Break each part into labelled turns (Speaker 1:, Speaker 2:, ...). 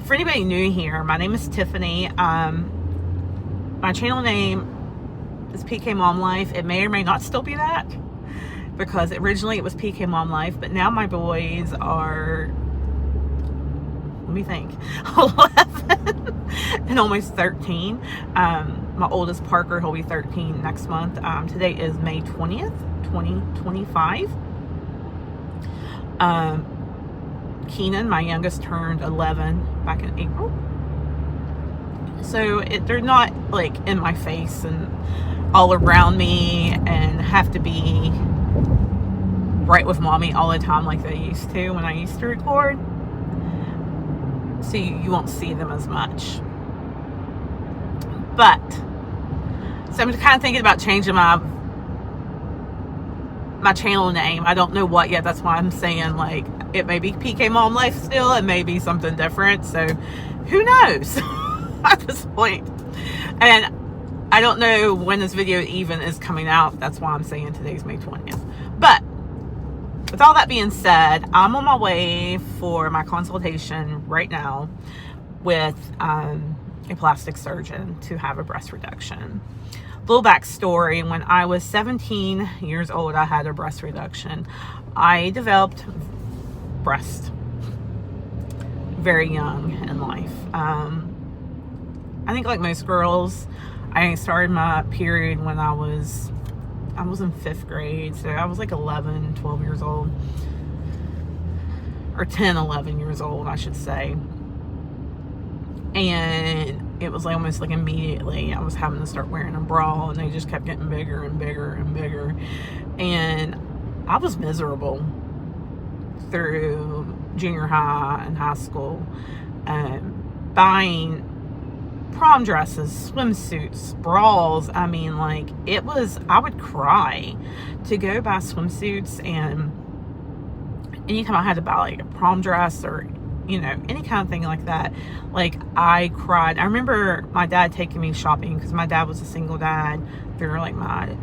Speaker 1: For anybody new here, my name is Tiffany. My channel name is PK Mom Life. It may or may not still be that, because originally it was PK Mom Life, but now my boys are, let me think, 11 and almost 13. My oldest, Parker, he'll be 13 next month. Today is May 20th, 2025. Keenan, my youngest, turned 11 back in April. So they're not like in my face and all around me and have to be right with mommy all the time like they used to when I used to record. So you won't see them as much. But, so I'm kind of thinking about changing my channel name. I don't know what yet. That's why I'm saying, like, it may be PK Mom Life still. It may be something different. So who knows at this point. And I don't know when this video even is coming out. That's why I'm saying today's May 20th. But with all that being said, I'm on my way for my consultation right now with a plastic surgeon to have a breast reduction. Little backstory: when I was 17 years old, I had a breast reduction. I developed breast very young in life. I think, like most girls, I started my period when I was in 5th grade, so I was like 11, 12 years old, or 10, 11 years old, I should say. And it was like almost like immediately I was having to start wearing a bra, and they just kept getting bigger and bigger and bigger. And I was miserable through junior high and high school, buying prom dresses, swimsuits, bras. I mean, like, it was, I would cry to go buy swimsuits, and anytime I had to buy like a prom dress or, you know, any kind of thing like that, like, I cried. I remember my dad taking me shopping, because my dad was a single dad through like my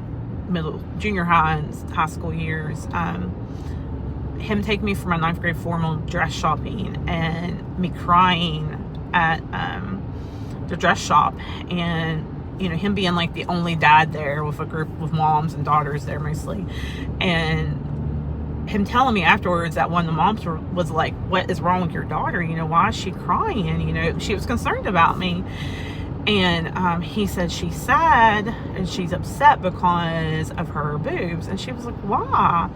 Speaker 1: junior high and high school years. Him taking me for my 9th grade formal dress shopping, and me crying at the dress shop, and, you know, him being like the only dad there with a group of moms and daughters there mostly, and him telling me afterwards that one of the moms was like, "What is wrong with your daughter? You know, why is she crying? You know, she was concerned about me." And he said she's sad and she's upset because of her boobs. And she was like, "Why?"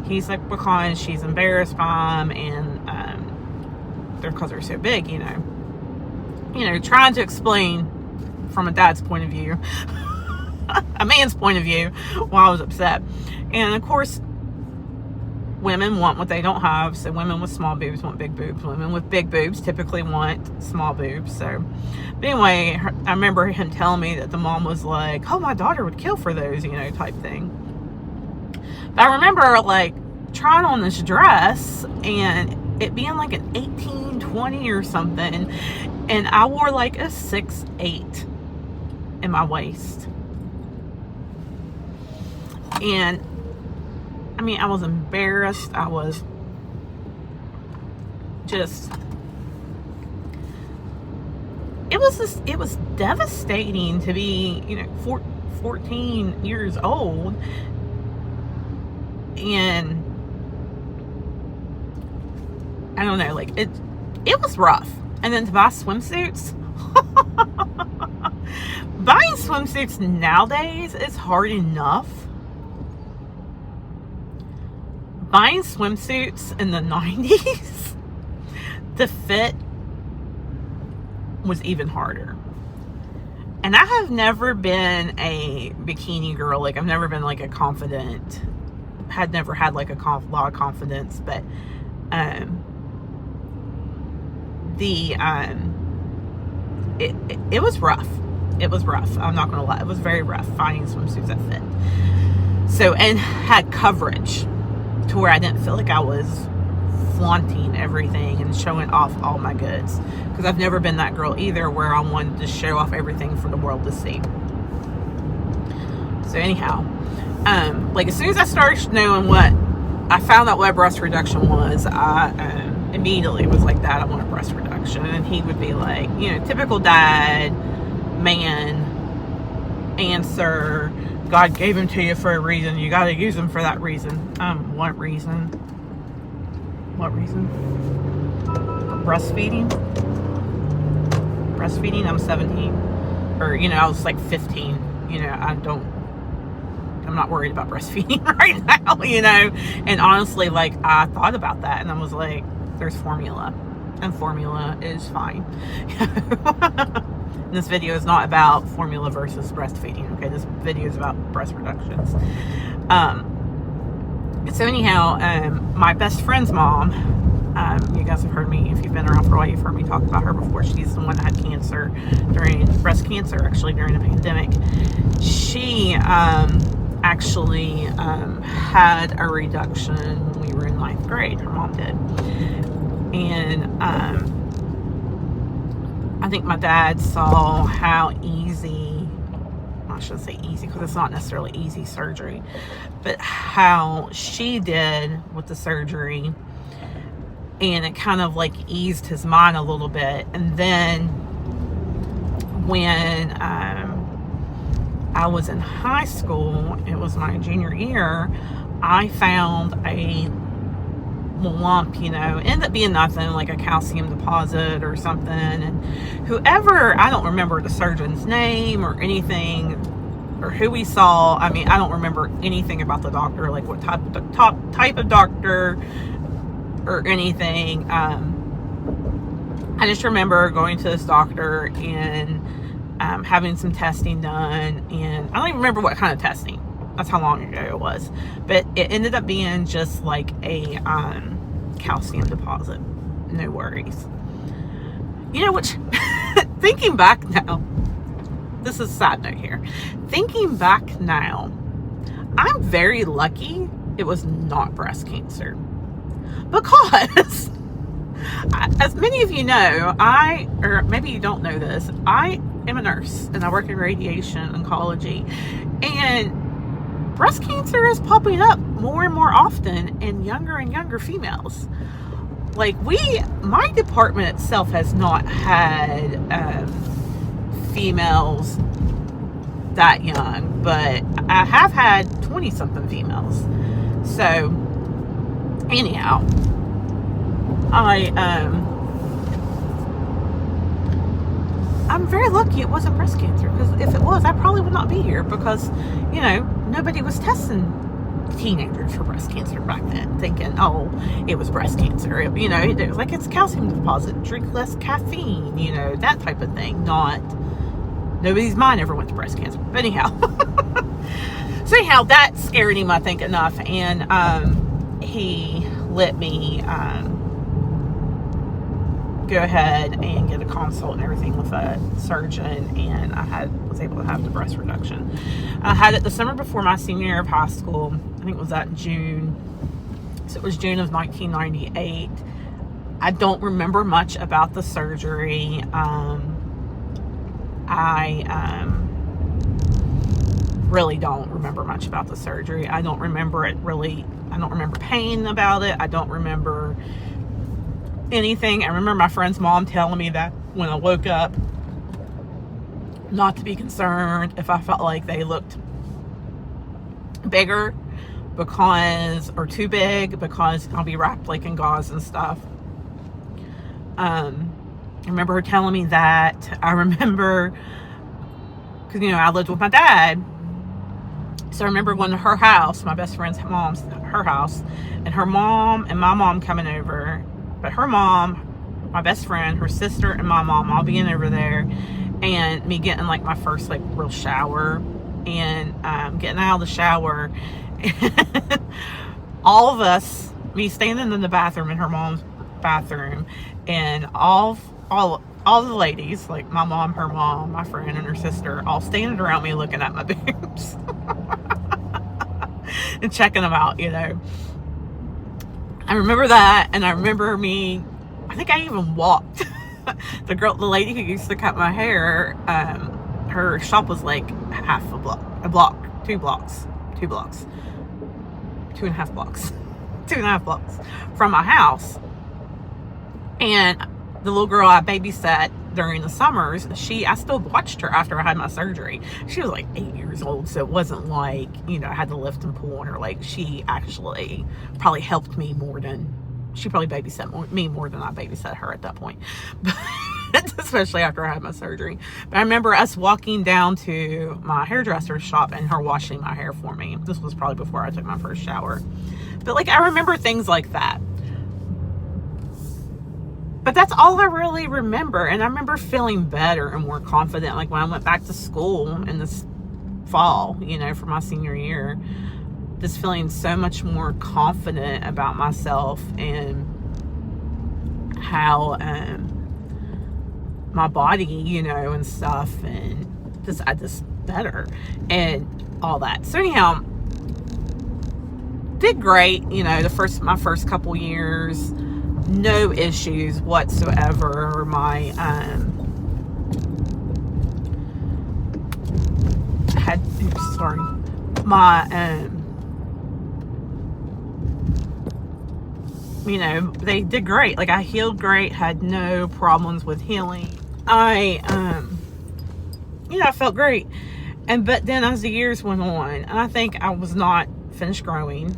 Speaker 1: He's like, "Because she's embarrassed by them, and because they're so big, you know." Trying to explain from a dad's point of view, a man's point of view, why I was upset. And of course, women want what they don't have. So women with small boobs want big boobs. Women with big boobs typically want small boobs. So, but anyway, I remember him telling me that the mom was like, "Oh, my daughter would kill for those," you know, type thing. But I remember like trying on this dress and it being like an 18-20 or something, and I wore like a 6'8" in my waist. And I mean, I was embarrassed. I was just, it was devastating to be, you know, 14 years old, and I don't know, like, it was rough. And then to buy swimsuits, buying swimsuits nowadays is hard enough. Buying swimsuits in the 90s to fit was even harder. And I have never been a bikini girl. Like, I've never been like a confident, had never had like a lot of confidence, but it was rough. It was rough. I'm not gonna lie. It was very rough finding swimsuits that fit. So, and had coverage to where I didn't feel like I was flaunting everything and showing off all my goods, because I've never been that girl either where I wanted to show off everything for the world to see. So anyhow, like, as soon as I started knowing what I found out what breast reduction was, I immediately was like, that I want a breast reduction. reduction, and he would be like, typical dad, man answer. God gave him to you for a reason. You got to use him for that reason. What reason? What reason? Breastfeeding. I'm 17, or I was like 15. I'm not worried about breastfeeding right now. And honestly, like, I thought about that, and I was like, there's formula, and formula is fine. This video is not about formula versus breastfeeding. Okay, this video is about breast reductions. So anyhow, my best friend's mom, you guys have heard me, if you've been around for a while, you've heard me talk about her before. She's the one that had cancer, breast cancer, actually, during the pandemic. She actually had a reduction when we were in 9th grade. Her mom did. And I think my dad saw how easy, I shouldn't say easy because it's not necessarily easy surgery, but how she did with the surgery, and it kind of like eased his mind a little bit. And then when I was in high school, it was my junior year, I found a lump, ended up being nothing, like a calcium deposit or something. And whoever, I don't remember the surgeon's name or anything, or who we saw. I mean, I don't remember anything about the doctor, like what type of doctor or anything. I just remember going to this doctor and having some testing done, and I don't even remember what kind of testing. That's how long ago it was. But it ended up being just like a calcium deposit. No worries. Which, thinking back now, this is a side note here. Thinking back now, I'm very lucky it was not breast cancer. Because, as many of you know, or maybe you don't know this, I am a nurse and I work in radiation oncology. And breast cancer is popping up more and more often in younger and younger females. Like, my department itself has not had females that young, but I have had 20-something females. So, anyhow, I'm very lucky it wasn't breast cancer, because if it was, I probably would not be here, because, nobody was testing teenagers for breast cancer back then, thinking, oh, it was breast cancer. Like, it's calcium deposit, drink less caffeine, that type of thing. Nobody's mind ever went to breast cancer. But anyhow, that scared him, I think, enough, and he let me go ahead and get a consult and everything with a surgeon, and I was able to have the breast reduction. I had it the summer before my senior year of high school. I think it was that June. So it was June of 1998. I don't remember much about the surgery. I really don't remember much about the surgery. I don't remember it really. I don't remember pain about it. I don't remember anything. I remember my friend's mom telling me that when I woke up, not to be concerned if I felt like they looked bigger or too big, because I'll be wrapped like in gauze and stuff. I remember her telling me that. I remember, because I lived with my dad, so I remember going to her house, my best friend's mom's, her house, and her mom and my mom coming over. But her mom, my best friend, her sister, and my mom all being over there, and me getting like my first like real shower, and getting out of the shower, and all of us, me standing in the bathroom, in her mom's bathroom, and all the ladies, like my mom, her mom, my friend, and her sister, all standing around me looking at my boobs and checking them out. I remember that, and I remember I think I even walked. The lady who used to cut my hair, her shop was like half a block, 2 blocks, 2.5 blocks from my house. And the little girl I babysat during the summers, I still watched her after I had my surgery. She was like 8 years old, so it wasn't like, you know, I had to lift and pull on her. Like, she actually probably helped me more than, she probably babysat me more than I babysat her at that point. But especially after I had my surgery. But I remember us walking down to my hairdresser's shop and her washing my hair for me. This was probably before I took my first shower. But like, I remember things like that. But that's all I really remember. And I remember feeling better and more confident. Like when I went back to school in this fall, you know, for my senior year, just feeling so much more confident about myself and how my body, you know, and stuff, and I just better and all that. So anyhow, did great, you know, my first couple years. No issues whatsoever. My you know, they did great. Like, I healed great, had no problems with healing. I you know, I felt great. But then as the years went on, and I think I was not finished growing.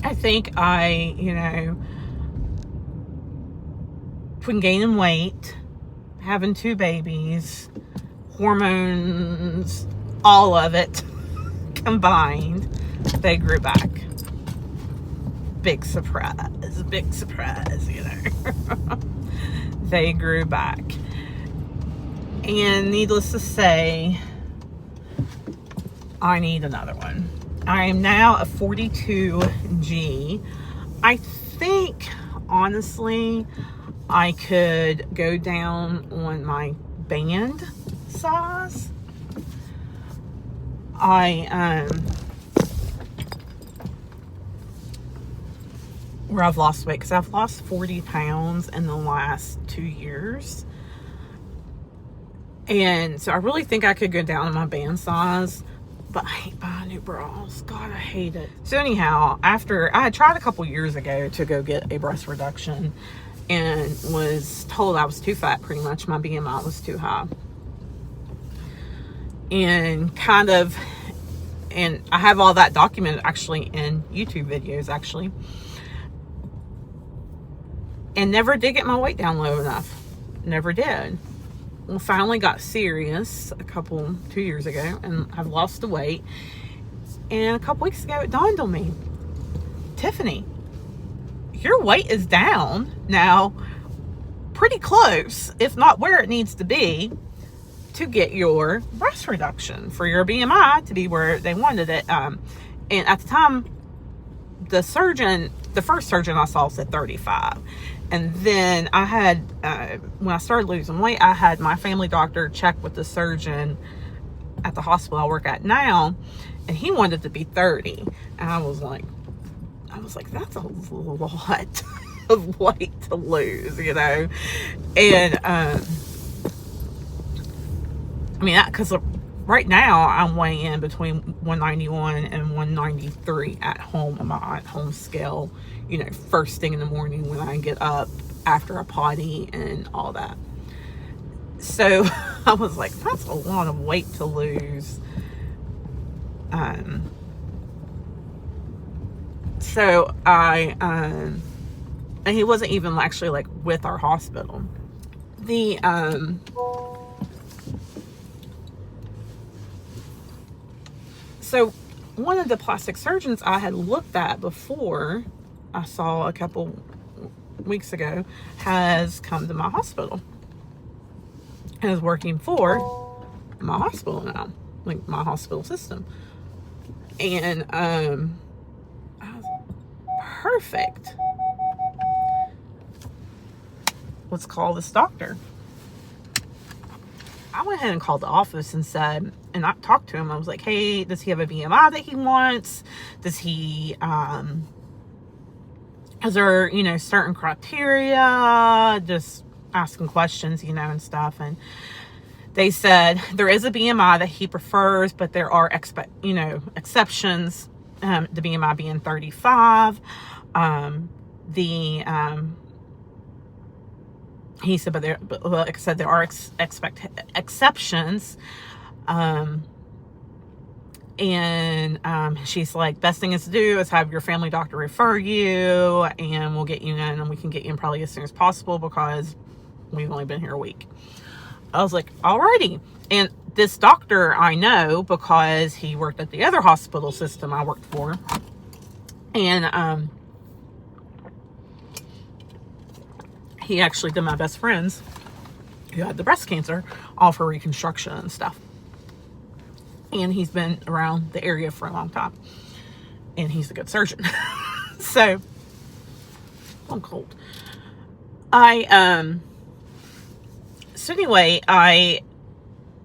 Speaker 1: I think I, you know, between gaining weight, having 2 babies, hormones, all of it combined, they grew back. Big surprise, you know. They grew back. And needless to say, I need another one. I am now a 42G. I think, honestly, I could go down on my band size. Where I've lost weight, because I've lost 40 pounds in the last 2 years. And so I really think I could go down on my band size. But I hate buying new bras. God, I hate it. So anyhow, after I had tried a couple years ago to go get a breast reduction and was told I was too fat, pretty much. My BMI was too high. And I have all that documented actually in YouTube videos actually. And never did get my weight down low enough. Never did. Well, finally got serious 2 years ago, and I've lost the weight. And a couple weeks ago, it dawned on me, Tiffany, your weight is down now, pretty close, if not where it needs to be, to get your breast reduction for your BMI to be where they wanted it. And at the time, the first surgeon I saw said 35. And then I had, when I started losing weight, I had my family doctor check with the surgeon at the hospital I work at now, and he wanted it to be 30. And I was like, that's a lot of weight to lose, you know? And, I mean, because right now I'm weighing in between 191 and 193 at home on my at-home scale, you know, first thing in the morning when I get up after a potty and all that. So I was like, that's a lot of weight to lose. So and he wasn't even actually like with our hospital. So one of the plastic surgeons I had looked at before, I saw a couple weeks ago, has come to my hospital and is working for my hospital now, like my hospital system. And I was perfect. Let's call this doctor. I went ahead and called the office and said, and I talked to him. I was like, hey, does he have a BMI that he wants? Does he, is there, you know, certain criteria? Just asking questions, you know, and stuff. And they said there is a BMI that he prefers, but there are exceptions. The BMI being 35. He said, but like I said, there are exceptions. She's like, best thing is to do is have your family doctor refer you, and we'll get you in, and we can get you in probably as soon as possible because we've only been here a week. I was like, alrighty. And this doctor I know because he worked at the other hospital system I worked for. And he actually did my best friends who had the breast cancer all for reconstruction and stuff. And he's been around the area for a long time. And he's a good surgeon. So, I'm cold. So anyway, I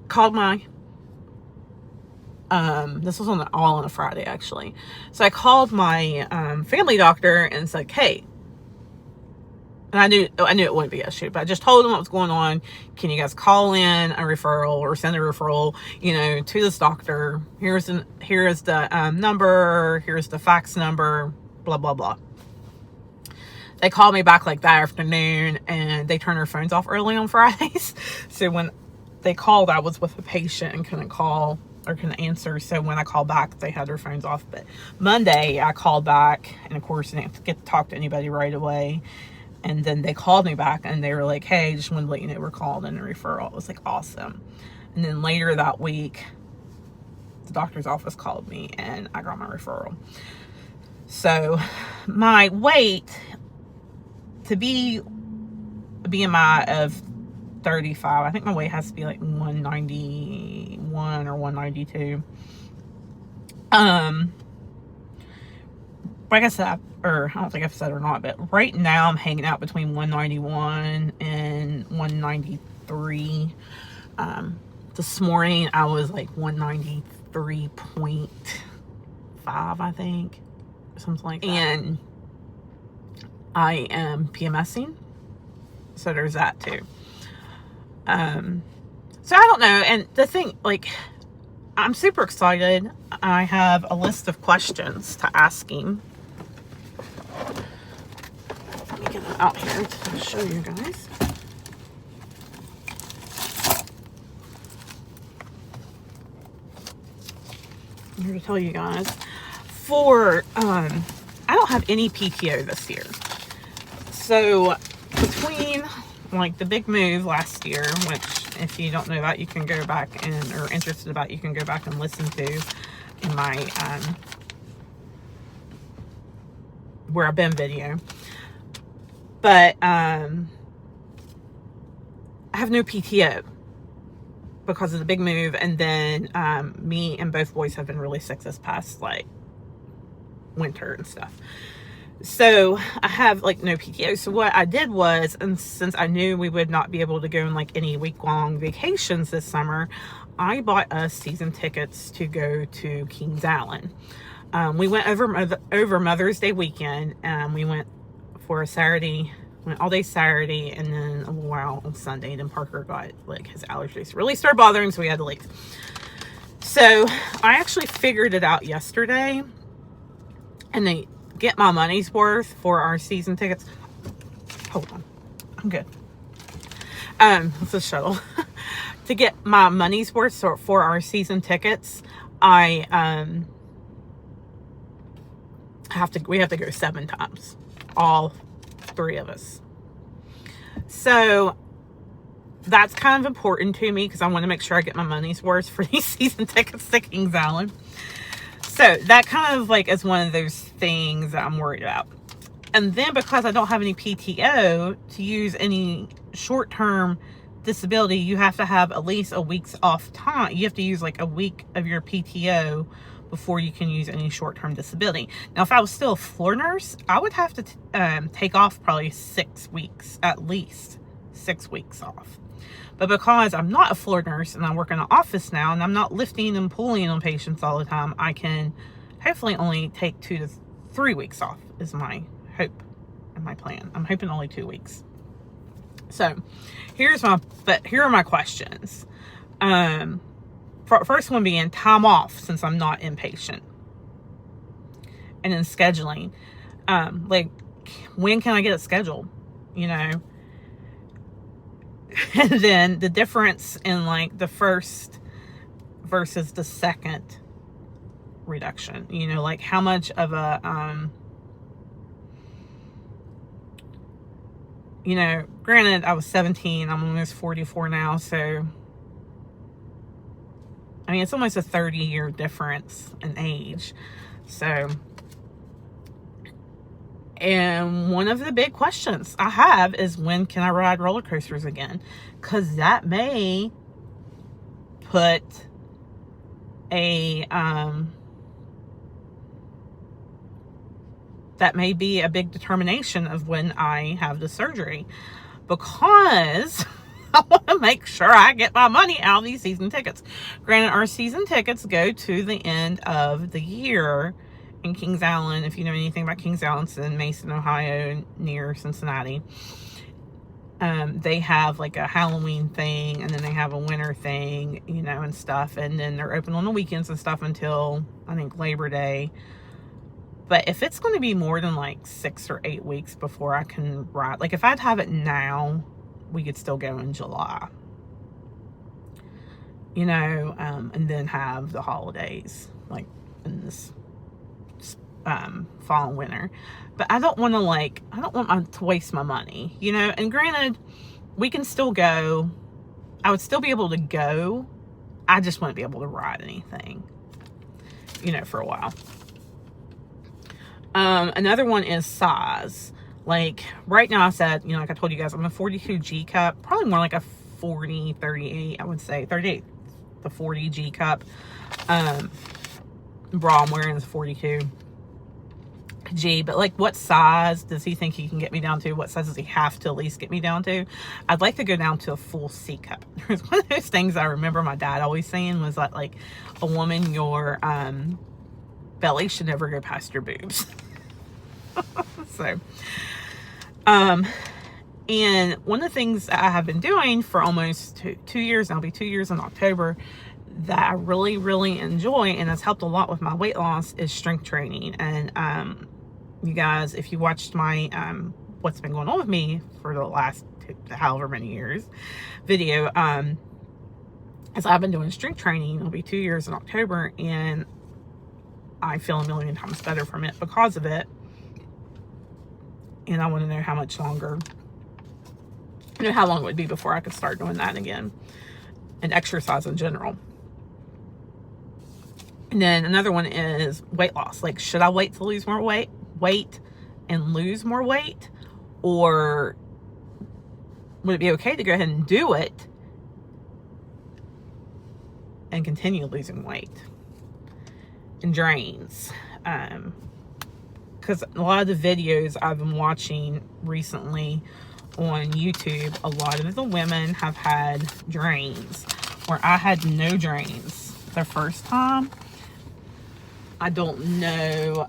Speaker 1: called my, this was all on a Friday actually. So I called my family doctor and said, hey, and I knew it wouldn't be an issue, but I just told him what was going on. Can you guys call in a referral or send a referral, to this doctor? Here is the number. Here's the fax number, blah, blah, blah. They called me back like that afternoon, and they turn their phones off early on Fridays. So when they called, I was with a patient and couldn't call or couldn't answer. So when I called back, they had their phones off. But Monday I called back, and of course I didn't get to talk to anybody right away. And then they called me back and they were like, hey, just wanted to let you know we're called in a referral. It was like, awesome. And then later that week, the doctor's office called me and I got my referral. So my weight to be BMI of 35, I think my weight has to be like 191 or 192. Like I said, or I don't think I've said or not, but right now I'm hanging out between 191 and 193. This morning I was like 193.5, I think, something like that. And I am PMSing, so there's that too. So I don't know. And the thing, like, I'm super excited. I have a list of questions to ask him. Let me get them out here to show you guys. I'm here to tell you guys. I don't have any PTO this year. So between like the big move last year, which if you don't know that, you can go back and, or interested about, you can go back and listen to in my where I've been video. But I have no PTO because of the big move, and then me and both boys have been really sick this past like winter and stuff. So I have like no PTO. So what I did was, and since I knew we would not be able to go on like any week-long vacations this summer, I bought us season tickets to go to Kings Island. We went over Mother's Day weekend. We went for a Saturday, went all day Saturday, and then a while on Sunday. And then Parker got like his allergies really started bothering, so we had to leave. So I actually figured it out yesterday, and they get my money's worth for our season tickets. Hold on, I'm good. It's a shuttle. To get my money's worth for our season tickets, we have to go 7 times, all 3 of us. So that's kind of important to me because I want to make sure I get my money's worth for these season tickets to Kings Island. So that kind of like is one of those things that I'm worried about. And then because I don't have any PTO to use any short-term disability, you have to have at least a week's off time. You have to use like a week of your PTO before you can use any short-term disability. Now, if I was still a floor nurse, I would have to take off probably 6 weeks, at least 6 weeks off. But because I'm not a floor nurse and I work in an office now and I'm not lifting and pulling on patients all the time, I can hopefully only take 2 to 3 weeks off is my hope and my plan. I'm hoping only 2 weeks. So here are my questions. First one being time off since I'm not inpatient. And then scheduling. Like, when can I get it scheduled? You know, And then the difference in like the first versus the second reduction, you know, like how much of a, you know, granted I was 17, I'm almost 44 now. So, I mean, it's almost a 30-year difference in age. So, and one of the big questions I have is, when can I ride roller coasters again? Because that may put a, that may be a big determination of when I have the surgery, because I want to make sure I get my money out of these season tickets. Granted, our season tickets go to the end of the year in Kings Island. If you know anything about Kings Island, it's in Mason, Ohio, near Cincinnati. They have like a Halloween thing, and then they have a winter thing, you know, and stuff. And then they're open on the weekends and stuff until, I think, Labor Day. But if it's going to be more than like 6 or 8 weeks before I can ride, like if I'd have it now, we could still go in July, you know, and then have the holidays like in this fall and winter. But I don't want to, like, I don't want to waste my money, you know. And granted, we can still go. I would still be able to go. I just wouldn't be able to ride anything, you know, for a while. Another one is size. Like right now, I said, you know, like I told you guys, I'm a 42 G cup, probably more like a 40, 38, I would say 38, the 40 G cup. Bra I'm wearing is 42 G, but like, what size does he think he can get me down to? What size does he have to at least get me down to? I'd like to go down to a full C cup. There's one of those things I remember my dad always saying was that, like, a woman, your belly should never go past your boobs. So, and one of the things I have been doing for almost two years, and I'll be 2 years in October, that I really, really enjoy and has helped a lot with my weight loss, is strength training. And you guys, if you watched my what's been going on with me for the last however many years video, as I've been doing strength training, it'll be 2 years in October, and I feel a million times better from it because of it. And I want to know how much longer, you know, how long it would be before I could start doing that again, and exercise in general. And then another one is weight loss. Like, should I wait to lose more weight and lose more weight? Or would it be okay to go ahead and do it and continue losing weight? And drains. Because a lot of the videos I've been watching recently on YouTube, a lot of the women have had drains, where I had no drains the first time. I don't know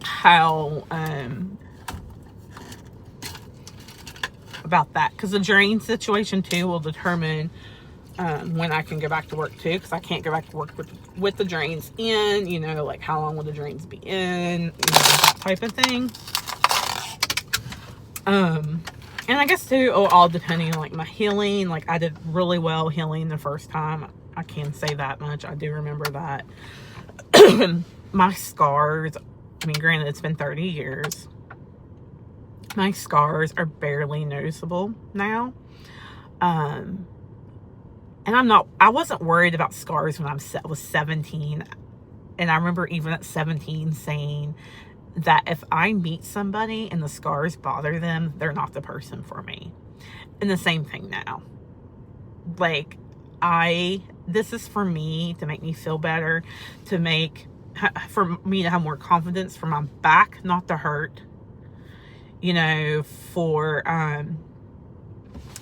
Speaker 1: how about that, because the drain situation too will determine when I can go back to work too, because I can't go back to work with the drains in, you know, like how long will the drains be in, you know, that type of thing. And I guess too, all depending on like my healing. Like, I did really well healing the first time. I can say that much. I do remember that. My scars, I mean, granted, it's been 30 years. My scars are barely noticeable now. And I wasn't worried about scars when I was 17. And I remember even at 17 saying that if I meet somebody and the scars bother them, they're not the person for me. And the same thing now. Like, this is for me to make me feel better, for me to have more confidence, for my back not to hurt, you know, for,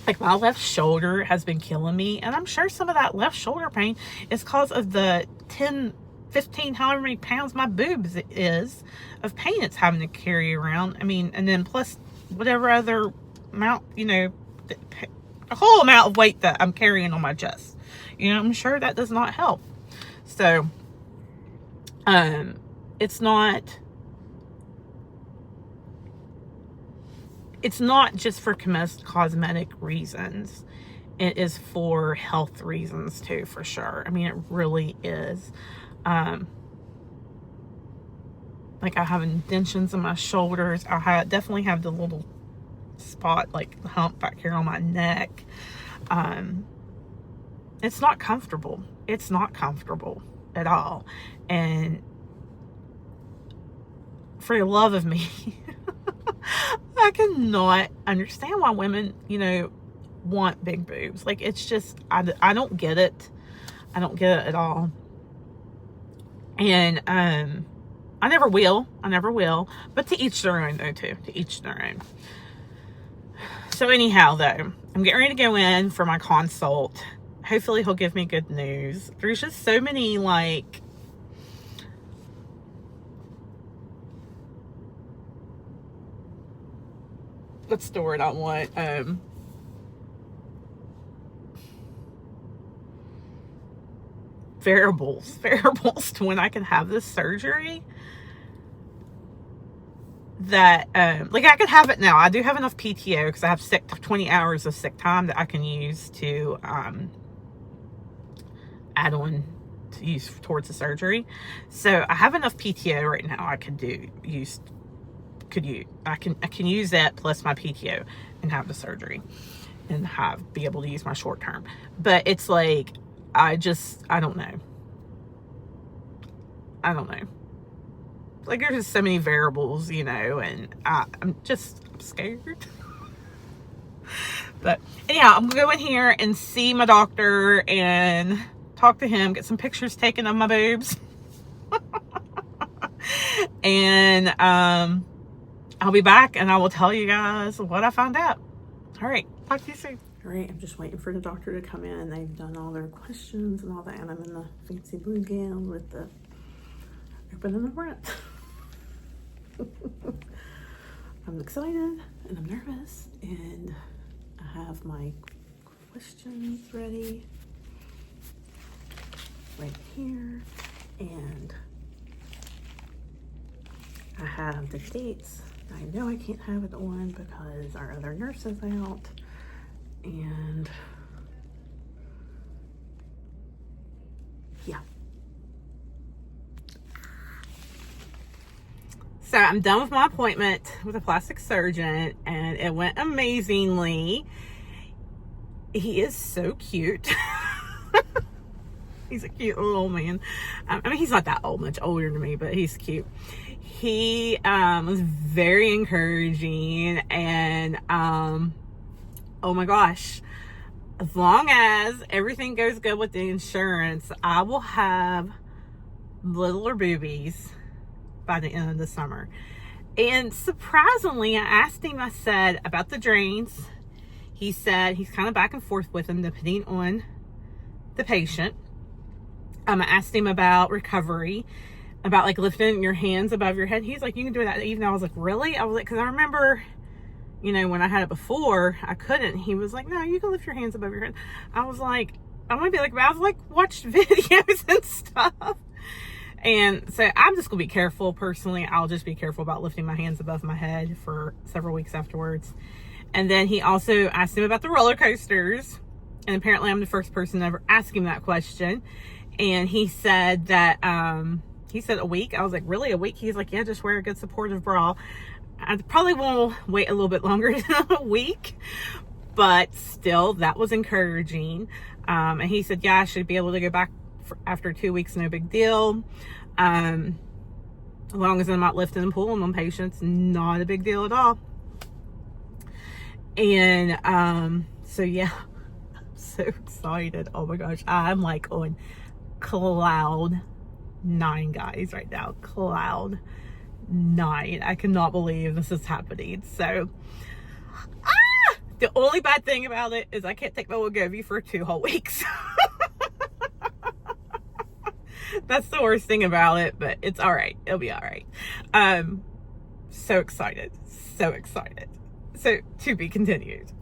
Speaker 1: like, my left shoulder has been killing me, and I'm sure some of that left shoulder pain is because of the 10, 15, however many pounds my boobs is of pain it's having to carry around. I mean, and then plus whatever other amount, you know, a whole amount of weight that I'm carrying on my chest. You know, I'm sure that does not help. So, it's not, it's not just for cosmetic reasons. It is for health reasons too, for sure. I mean, it really is. Like, I have indentions in my shoulders. Definitely have the little spot, like hump back here on my neck. It's not comfortable. It's not comfortable at all. And for the love of me, I cannot understand why women, want big boobs. Like, it's just, I don't get it. I don't get it at all. And I never will. But to each their own, though, too. To each their own. So anyhow, though, I'm getting ready to go in for my consult. Hopefully he'll give me good news. There's just so many, like, what's the word I want? Variables to when I can have this surgery. That like, I could have it now. I do have enough PTO because I have 20 hours of sick time that I can use to add on to use towards the surgery. So I have enough PTO right now. I can use that plus my PTO and have the surgery and be able to use my short term. But it's like, I don't know. Like, there's just so many variables, and I'm scared. But anyhow, I'm gonna go in here and see my doctor and talk to him, get some pictures taken of my boobs. And I'll be back and I will tell you guys what I found out. All right, talk to you soon. All right, I'm just waiting for the doctor to come in. They've done all their questions and all that, and I'm in the fancy blue gown with the open in the front. I'm excited and I'm nervous, and I have my questions ready right here, and I have the dates. I know I can't have it on because our other nurse is out, and yeah. So I'm done with my appointment with a plastic surgeon, and it went amazingly. He is so cute. He's a cute little old man. I mean, he's not that old, much older than me, but he's cute. He was very encouraging, and oh my gosh, as long as everything goes good with the insurance, I will have littler boobies by the end of the summer. And surprisingly, I asked him, I said, about the drains. He said he's kind of back and forth with them depending on the patient. I asked him about recovery, about like lifting your hands above your head. He's like, you can do that even. I was like, really? I was like, because I remember, when I had it before, I couldn't. He was like, no, you can lift your hands above your head. I was like, I want to be like, I was like, watched videos and stuff. And so I'm just going to be careful. Personally, I'll just be careful about lifting my hands above my head for several weeks afterwards. And then he also asked him about the roller coasters. And apparently I'm the first person to ever ask him that question. And he said that, he said a week. I was like, really, a week? He's like, yeah, just wear a good supportive bra. I probably will wait a little bit longer than a week. But still, that was encouraging. And he said, yeah, I should be able to go back after 2 weeks, no big deal. As long as I'm not lifting and pulling on patients, not a big deal at all. And so yeah, I'm so excited. Oh my gosh, I'm like on cloud 9, guys, right now. Cloud 9. I cannot believe this is happening. So the only bad thing about it is I can't take my Wegovy for 2 whole weeks. That's the worst thing about it, but it's all right. It'll be all right. So excited. So to be continued.